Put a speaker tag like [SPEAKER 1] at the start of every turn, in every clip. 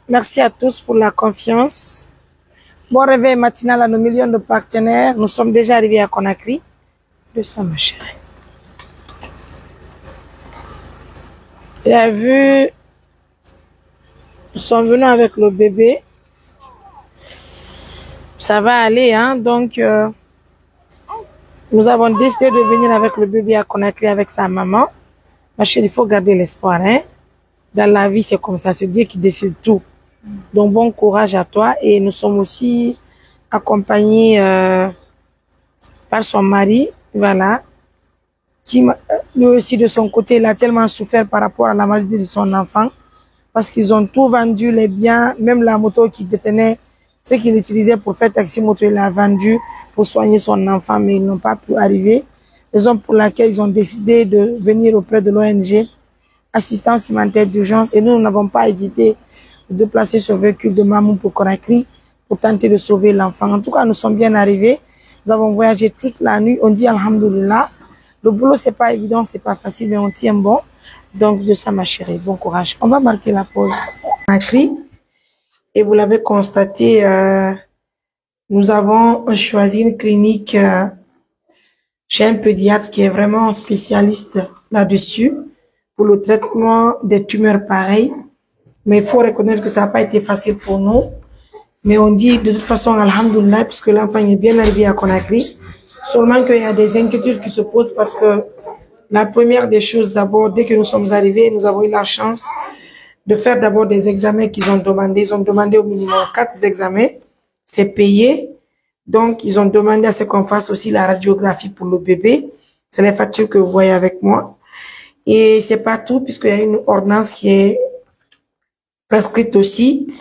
[SPEAKER 1] Merci à tous pour la confiance. Bon réveil matinal à nos millions de partenaires. Nous sommes déjà arrivés à Conakry. De ça, ma chérie. Tu as vu, nous sommes venus avec le bébé. Ça va aller, hein. Donc, nous avons décidé de venir avec le bébé à Conakry avec sa maman. Ma chérie, il faut garder l'espoir, hein. Dans la vie, c'est comme ça. C'est Dieu qui décide tout. Donc, bon courage à toi. Et nous sommes aussi accompagnés par son mari, voilà, qui lui aussi de son côté, il a tellement souffert par rapport à la maladie de son enfant, parce qu'ils ont tout vendu, les biens, même la moto qu'il détenait, ce qu'il utilisait pour faire taxi moto, il a vendu pour soigner son enfant, mais ils n'ont pas pu arriver. Raison pour laquelle ils ont décidé de venir auprès de l'ONG Assistance humanitaire d'urgence, et nous n'avons pas hésité de déplacer ce véhicule de Mamoun pour Conakry pour tenter de sauver l'enfant. En tout cas, nous sommes bien arrivés. Nous avons voyagé toute la nuit. On dit alhamdoulilah. Le boulot, c'est pas évident, c'est pas facile, mais on tient bon. Donc, de ça, ma chérie, bon courage. On va marquer la pause. Conakry. Et vous l'avez constaté, nous avons choisi une clinique chez un pédiatre qui est vraiment spécialiste là-dessus pour le traitement des tumeurs pareilles. Mais il faut reconnaître que ça n'a pas été facile pour nous. Mais on dit de toute façon, alhamdoulilah, puisque l'enfant est bien arrivé à Conakry. Seulement qu'il y a des inquiétudes qui se posent parce que la première des choses, d'abord, dès que nous sommes arrivés, nous avons eu la chance de faire d'abord des examens qu'ils ont demandé. Ils ont demandé au minimum 4 examens. C'est payé. Donc, ils ont demandé à ce qu'on fasse aussi la radiographie pour le bébé. C'est les factures que vous voyez avec moi. Et c'est pas tout, puisqu'il y a une ordonnance qui est prescrite aussi.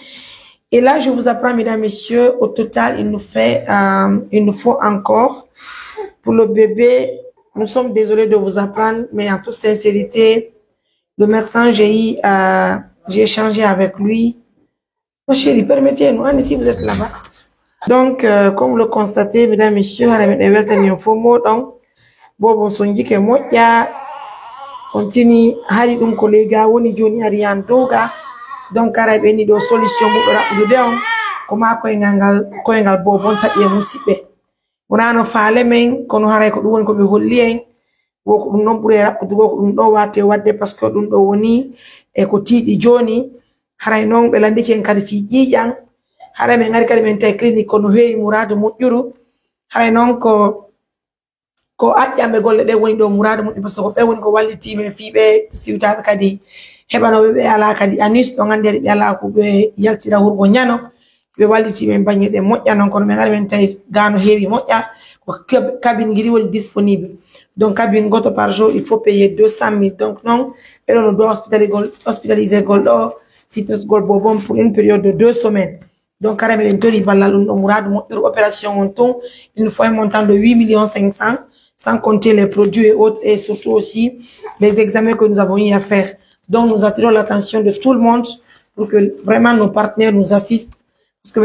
[SPEAKER 1] Et là, je vous apprends, mesdames, messieurs, au total, il nous faut encore, pour le bébé, nous sommes désolés de vous apprendre, mais en toute sincérité, le médecin, j'ai échangé avec lui. Mon chéri, permettez-nous, si vous êtes là-bas. Donc, comme vous le constatez, mesdames, messieurs, donc, bon, sonji que moi, ya, continue, hari dum collègue, woni joni arian doga, donc, karabe ni do solution bu do koma koyngal bobon taƴe musiɓe wonano faale men kono haray ko ɗum woni ko ɓe holli en woko ɗum noon ɓuuri raɓɓudugo ko ɗum ɗo wate wadde par ce que ɗum ɗo woni e ko tiiɗi joni haray noon ɓe landiki en kadi fi ƴiƴan haray men gari kadi men tawi clinique kono heewi mouradu moƴƴuru haray noon ko aƴƴamɓe golle ɗe woni ɗo mouradu moƴƴu par ce que ko ɓe woni ko wallitimen fiɓe siwtaɓe kadi heɓanoɓe ɓe ala kadi anus ɗo gandi ɓe ala ko ɓe yaltira hurgo ñano ɓe walliti men baŋnge ɗe moƴƴa noon kono min gari men tawi gano heewi moƴƴa ko cabine guiri woni disponible donc cabine goto par jour il faut payer 200 000 donc non ɓeɗo no doit hospitaliser gol ɗo fitretgol bobon pour une période de 2 semaines donc kara meɗen tori ballal ɗum ɗo mouradu moƴƴuru opération on ton il nous faut un montant de 8 500 000 sans compter les produits et autres et surtout aussi les examens que nous avons eu à faire. Donc, nous attirons l'attention de tout le monde pour que vraiment nos partenaires nous assistent. Parce que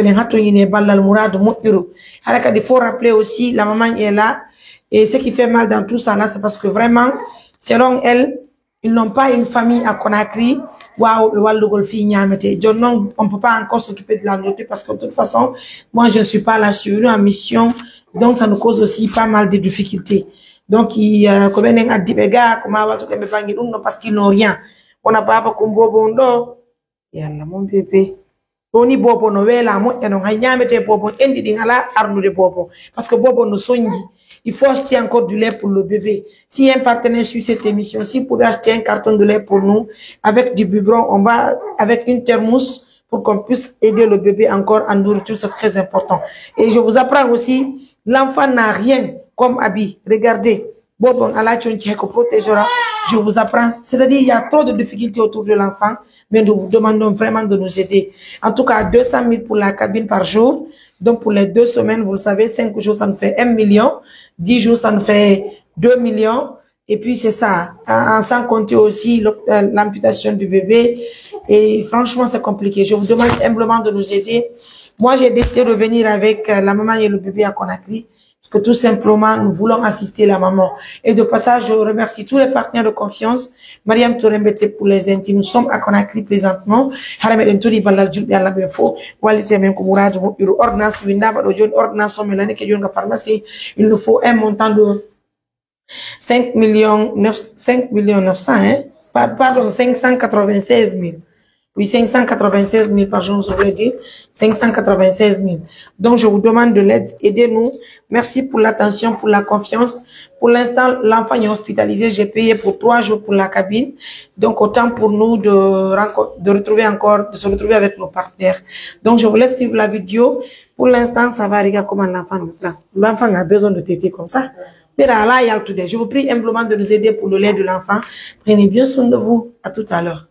[SPEAKER 1] il faut rappeler aussi, la maman est là. Et ce qui fait mal dans tout ça là, c'est parce que vraiment, selon elle, ils n'ont pas une famille à Conakry. On ne peut pas encore s'occuper de la nourriture parce que de toute façon, moi, je ne suis pas là sur une mission. Donc, ça nous cause aussi pas mal de difficultés. Donc, parce qu'ils n'ont rien. On a pas comme bobo ndo yalla mon bébé oni bobo no wela mo eno hay nyamete bobo endi di ngala arnude bobo parce que bobo no sonji il faut acheter encore du lait pour le bébé. Si un partenaire suit cette émission, si vous pouvez acheter un carton de lait pour nous avec du biberon, on va avec une thermos pour qu'on puisse aider le bébé encore en nourriture, c'est très important. Et je vous apprends aussi, l'enfant n'a rien comme habit. Regardez, bobo ala chonchi ko protégera. Je vous apprends, c'est-à-dire il y a trop de difficultés autour de l'enfant, mais nous vous demandons vraiment de nous aider. En tout cas, 200 000 pour la cabine par jour. Donc pour les 2 semaines, vous le savez, 5 jours, ça nous fait 1 million. 10 jours, ça nous fait 2 millions. Et puis c'est ça, sans compter aussi l'amputation du bébé. Et franchement, c'est compliqué. Je vous demande humblement de nous aider. Moi, j'ai décidé de venir avec la maman et le bébé à Conakry. Parce que tout simplement, nous voulons assister la maman. Et de passage, je remercie tous les partenaires de confiance. Mariam Tourembete pour les intimes. Nous sommes à Conakry présentement. Il nous faut un montant de 5 millions 900, hein? Pardon, 596 000. Oui, 596 000 par jour, je voulais dire. 596 000. Donc, je vous demande de l'aide. Aidez-nous. Merci pour l'attention, pour la confiance. Pour l'instant, l'enfant est hospitalisé. J'ai payé pour 3 jours pour la cabine. Donc, autant pour nous de se retrouver avec nos partenaires. Donc, je vous laisse suivre la vidéo. Pour l'instant, ça va. Regarde comment l'enfant me plaît. L'enfant a besoin de téter comme ça. Je vous prie humblement de nous aider pour le lait de l'enfant. Prenez bien soin de vous. À tout à l'heure.